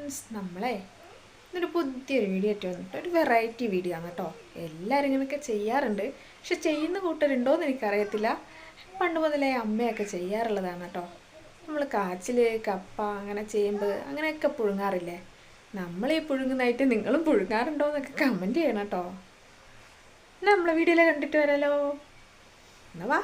Friends, നമ്മളെ ഇന്നൊരു പുതിയൊരു വീഡിയോ ആയിട്ട് വന്നിട്ട് ഒരു വെറൈറ്റി വീഡിയോ ആണ് കേട്ടോ. എല്ലാവരും ഇങ്ങനെയൊക്കെ ചെയ്യാറുണ്ട്, പക്ഷെ ചെയ്യുന്ന കൂട്ടരുണ്ടോയെന്ന് എനിക്കറിയത്തില്ല. പണ്ട് മുതലേ അമ്മയൊക്കെ ചെയ്യാറുള്ളതാണ് കേട്ടോ. നമ്മൾ കാച്ചിൽ, കപ്പ, അങ്ങനെ ചേമ്പ് അങ്ങനെയൊക്കെ പുഴുങ്ങാറില്ലേ? നമ്മളീ പുഴുങ്ങുന്നതായിട്ട് നിങ്ങളും പുഴുങ്ങാറുണ്ടോ എന്നൊക്കെ കമൻറ്റ് ചെയ്യണം കേട്ടോ. നമ്മളെ വീഡിയോയിൽ കണ്ടിട്ട് വരാലോ. എന്നാ വാ.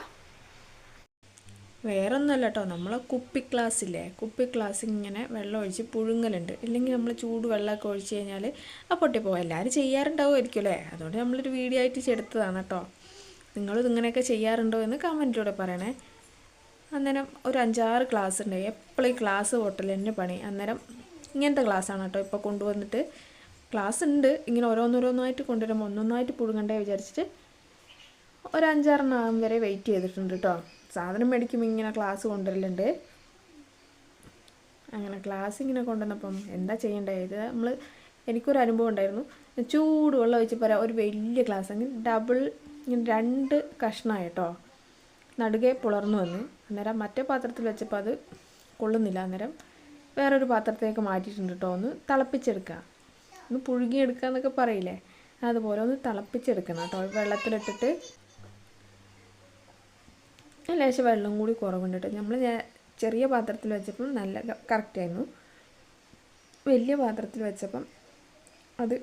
വേറെ ഒന്നുമല്ല കേട്ടോ, നമ്മൾ കുപ്പി ഗ്ലാസ് ഇങ്ങനെ വെള്ളം ഒഴിച്ച് പുഴുങ്ങലുണ്ട്. ഇല്ലെങ്കിൽ നമ്മൾ ചൂട് വെള്ളമൊക്കെ ഒഴിച്ച് കഴിഞ്ഞാൽ ആ പൊട്ടിപ്പോകും. എല്ലാവരും ചെയ്യാറുണ്ടാവുമായിരിക്കും അല്ലേ? അതുകൊണ്ട് നമ്മളൊരു വീഡിയോ ആയിട്ട് ചെയ്തെടുത്തതാണ് കേട്ടോ. നിങ്ങളിത് ഇങ്ങനെയൊക്കെ ചെയ്യാറുണ്ടോ എന്ന് കമൻറ്റിലൂടെ പറയണേ. അന്നേരം ഒരു 5-6 ഗ്ലാസ് ഉണ്ട്. എപ്പോഴും ഈ ഗ്ലാസ് പൊട്ടൽ തന്നെ പണി. അന്നേരം ഇങ്ങനത്തെ ഗ്ലാസ്സാണ് കേട്ടോ ഇപ്പോൾ കൊണ്ടുവന്നിട്ട്. ഗ്ലാസ് ഉണ്ട്, ഇങ്ങനെ ഓരോന്നോരോന്നായിട്ട് കൊണ്ടുവരുമ്പോൾ ഒന്നൊന്നായിട്ട് പുഴുങ്ങണ്ടേ വിചാരിച്ചിട്ട് ഒരു 5-6 വരെ വെയിറ്റ് ചെയ്തിട്ടുണ്ട് കേട്ടോ. സാധനം മേടിക്കുമ്പോൾ ഇങ്ങനെ ഗ്ലാസ് കൊണ്ടുവരലുണ്ട്. അങ്ങനെ ഗ്ലാസ് ഇങ്ങനെ കൊണ്ടുവന്നപ്പം എന്താ ചെയ്യേണ്ടത്? ഇത് എനിക്കൊരു അനുഭവം ഉണ്ടായിരുന്നു. ചൂട് വെള്ളം ഒഴിച്ച് പറയാം, ഒരു വലിയ ഗ്ലാസ് അങ്ങനെ ഡബിൾ ഇങ്ങനെ 2 കഷ്ണമായി കേട്ടോ. നടുകെ പുളർന്നു വന്ന്. അന്നേരം മറ്റേ പാത്രത്തിൽ വെച്ചപ്പോൾ അത് കൊള്ളുന്നില്ല. അന്നേരം വേറൊരു പാത്രത്തിലേക്ക് മാറ്റിയിട്ടുണ്ട് കേട്ടോ. ഒന്ന് തിളപ്പിച്ചെടുക്കുക, ഒന്ന് പുഴുങ്ങിയെടുക്കുക എന്നൊക്കെ പറയില്ലേ, അതുപോലെ ഒന്ന് തിളപ്പിച്ചെടുക്കണം കേട്ടോ. വെള്ളത്തിലിട്ടിട്ട് ലേശം വെള്ളം കൂടി കുറവുണ്ട് കേട്ടോ. നമ്മൾ ചെറിയ പാത്രത്തിൽ വെച്ചപ്പം നല്ല കറക്റ്റായിരുന്നു. വലിയ പാത്രത്തിൽ വെച്ചപ്പം അത്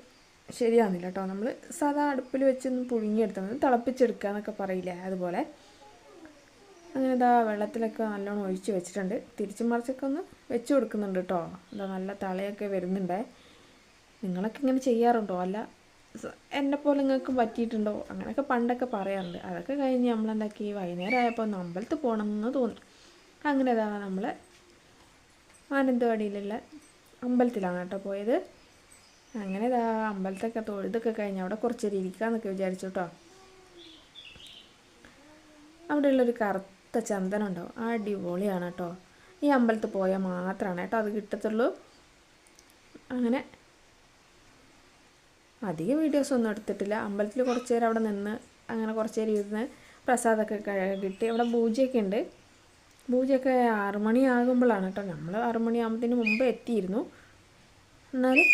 ശരിയാകുന്നില്ല കേട്ടോ. നമ്മൾ സാധാ അടുപ്പിൽ വെച്ചൊന്ന് പുഴുങ്ങിയെടുത്താൽ തിളപ്പിച്ചെടുക്കുക എന്നൊക്കെ പറയില്ലേ, അതുപോലെ അങ്ങനെ ഇതാ വെള്ളത്തിലൊക്കെ നല്ലോണം ഒഴിച്ച് വെച്ചിട്ടുണ്ട്. തിരിച്ചും മറിച്ചൊക്കെ ഒന്ന് വെച്ച് കൊടുക്കുന്നുണ്ട് കേട്ടോ. എന്താ നല്ല തളയൊക്കെ വരുന്നുണ്ടേ. നിങ്ങളൊക്കെ ഇങ്ങനെ ചെയ്യാറുണ്ടോ? അല്ല എന്നെപ്പോലെ നിങ്ങൾക്കും പറ്റിയിട്ടുണ്ടോ? അങ്ങനെയൊക്കെ പണ്ടൊക്കെ പറയാറുണ്ട്. അതൊക്കെ കഴിഞ്ഞ് നമ്മളെന്താക്കി വൈകുന്നേരം ആയപ്പോൾ ഒന്ന് അമ്പലത്തിൽ പോകണമെന്ന് തോന്നി. അങ്ങനെ ഇതാ നമ്മൾ മാനന്തവാടിയിലുള്ള അമ്പലത്തിലാണ് കേട്ടോ പോയത്. അങ്ങനെ ഇതാ അമ്പലത്തൊക്കെ തൊഴുതൊക്കെ കഴിഞ്ഞ് അവിടെ കുറച്ച് നേരം ഇരിക്കാമെന്നൊക്കെ വിചാരിച്ചു കേട്ടോ. അവിടെയുള്ളൊരു കറുത്ത ചന്ദനം ഉണ്ടാവും, അടിപൊളിയാണ് കേട്ടോ. ഈ അമ്പലത്തിൽ പോയാൽ മാത്രമാണ് കേട്ടോ അത് കിട്ടത്തുള്ളൂ. അങ്ങനെ അധികം വീഡിയോസൊന്നും എടുത്തിട്ടില്ല. അമ്പലത്തിൽ കുറച്ച് നേരം അവിടെ നിന്ന് അങ്ങനെ കുറച്ച് നേരം ഇരുന്ന് പ്രസാദമൊക്കെ കിട്ടി. അവിടെ പൂജയൊക്കെ ഉണ്ട്. പൂജയൊക്കെ 6 മണിയാകുമ്പോഴാണ് കേട്ടോ. നമ്മൾ 6 മണിയാകുമ്പത്തിന് മുമ്പ് എത്തിയിരുന്നു. എന്നാലും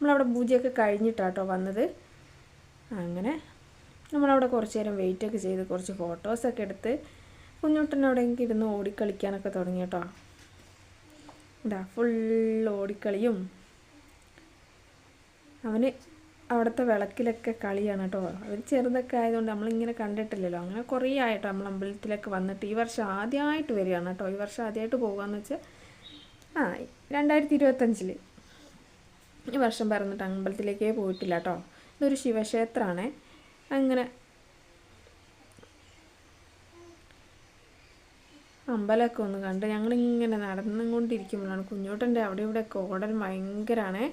നമ്മളവിടെ പൂജയൊക്കെ കഴിഞ്ഞിട്ടാണ് കേട്ടോ വന്നത്. അങ്ങനെ നമ്മളവിടെ കുറച്ച് നേരം വെയിറ്റൊക്കെ ചെയ്ത് കുറച്ച് ഫോട്ടോസൊക്കെ എടുത്ത് കുഞ്ഞുട്ടനവിടെയെങ്കിലും ഇരുന്ന് ഓടിക്കളിക്കാനൊക്കെ തുടങ്ങി കേട്ടോ. ഇതാ ഫുൾ ഓടിക്കളിയും. അവന് അവിടുത്തെ വിളക്കിലൊക്കെ കളിയാണ് കേട്ടോ. അവർ ചെറുതൊക്കെ ആയതുകൊണ്ട് നമ്മളിങ്ങനെ കണ്ടിട്ടില്ലല്ലോ. അങ്ങനെ കുറേ ആയിട്ടോ നമ്മൾ അമ്പലത്തിലൊക്കെ വന്നിട്ട്. ഈ വർഷം ആദ്യമായിട്ട് വരികയാണ് കേട്ടോ. ഈ വർഷം ആദ്യമായിട്ട് പോകുകയെന്ന് വെച്ചാൽ 2025 ഈ വർഷം പറഞ്ഞിട്ട് അമ്പലത്തിലേക്കേ പോയിട്ടില്ല കേട്ടോ. ഇതൊരു ശിവക്ഷേത്രമാണ്. അങ്ങനെ അമ്പലമൊക്കെ ഒന്ന് കണ്ട് ഞങ്ങളിങ്ങനെ നടന്നുകൊണ്ടിരിക്കുമ്പോഴാണ് കുഞ്ഞോട്ടൻ്റെ അവിടെ ഇവിടെയൊക്കെ ഓടൽ ഭയങ്കരമാണ്.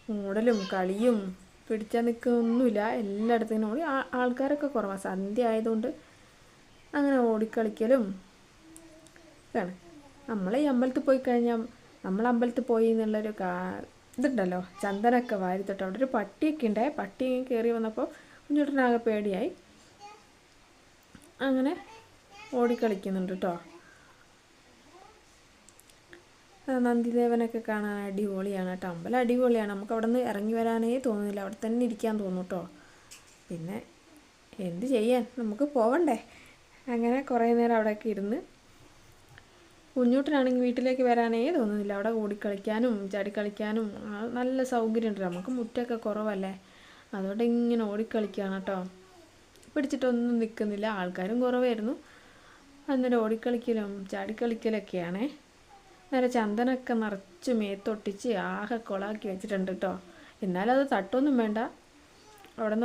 ഓടലും കളിയും പിടിച്ചാൽ നിൽക്കൊന്നുമില്ല. എല്ലായിടത്തും ഇങ്ങനെ ഓടി. ആൾക്കാരൊക്കെ കുറവാണ്, സന്ധ്യ ആയതുകൊണ്ട് അങ്ങനെ ഓടിക്കളിക്കലും ആണ്. നമ്മൾ ഈ അമ്പലത്തിൽ പോയി കഴിഞ്ഞാൽ നമ്മൾ അമ്പലത്തിൽ പോയി എന്നുള്ളൊരു ഇതുണ്ടല്ലോ, ചന്ദനമൊക്കെ വാരി തൊട്ട്. അവിടെ ഒരു പട്ടിയൊക്കെ ഉണ്ടായി. പട്ടി കയറി വന്നപ്പോൾ കുഞ്ഞുട്ടനാകെ പേടിയായി. അങ്ങനെ ഓടിക്കളിക്കുന്നുണ്ട് കേട്ടോ. നന്ദിദേവനൊക്കെ കാണാൻ അടിപൊളിയാണ് കേട്ടോ. അമ്പലം അടിപൊളിയാണ്. നമുക്ക് അവിടെ നിന്ന് ഇറങ്ങി വരാനേ തോന്നുന്നില്ല, അവിടെ തന്നെ ഇരിക്കാൻ തോന്നും കേട്ടോ. പിന്നെ എന്ത് ചെയ്യാൻ, നമുക്ക് പോവണ്ടേ. അങ്ങനെ കുറേ നേരം അവിടെയൊക്കെ ഇരുന്ന്. കുഞ്ഞൂട്ടനാണെങ്കിൽ വീട്ടിലേക്ക് വരാനേ തോന്നുന്നില്ല. അവിടെ ഓടിക്കളിക്കാനും ചാടിക്കളിക്കാനും നല്ല സൗകര്യമുണ്ട്. നമുക്ക് മുറ്റമൊക്കെ കുറവല്ലേ, അതുകൊണ്ട് ഇങ്ങനെ ഓടിക്കളിക്കുകയാണ് കേട്ടോ. പിടിച്ചിട്ടൊന്നും നിൽക്കുന്നില്ല. ആൾക്കാരും കുറവായിരുന്നു. അന്നേരം ഓടിക്കളിക്കലും ചാടിക്കളിക്കലൊക്കെയാണേ. നേരെ ചന്ദനമൊക്കെ നിറച്ച് മേത്തൊട്ടിച്ച് ആകെ കൊളാക്കി വെച്ചിട്ടുണ്ട് കേട്ടോ. എന്നാലും അത് തട്ടൊന്നും വേണ്ട. അവിടെ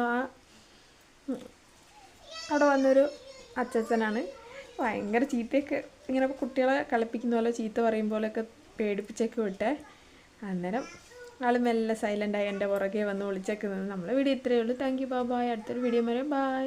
വന്നൊരു അച്ചച്ചനാണ്. ഭയങ്കര ചീത്തയൊക്കെ ഇങ്ങനെ കുട്ടികളെ കളിപ്പിക്കുന്ന പോലെ ചീത്ത പറയും പോലെയൊക്കെ പേടിപ്പിച്ചൊക്കെ വിട്ടേ. അന്നേരം ആൾ മെല്ലെ സൈലൻ്റായി എൻ്റെ പുറകെ വന്ന് വിളിച്ചൊക്കെ നിന്ന്. നമ്മളെ വീഡിയോ ഇത്രയേ ഉള്ളൂ. Thank you, bye. അടുത്തൊരു വീഡിയോ വരെ ബൈ.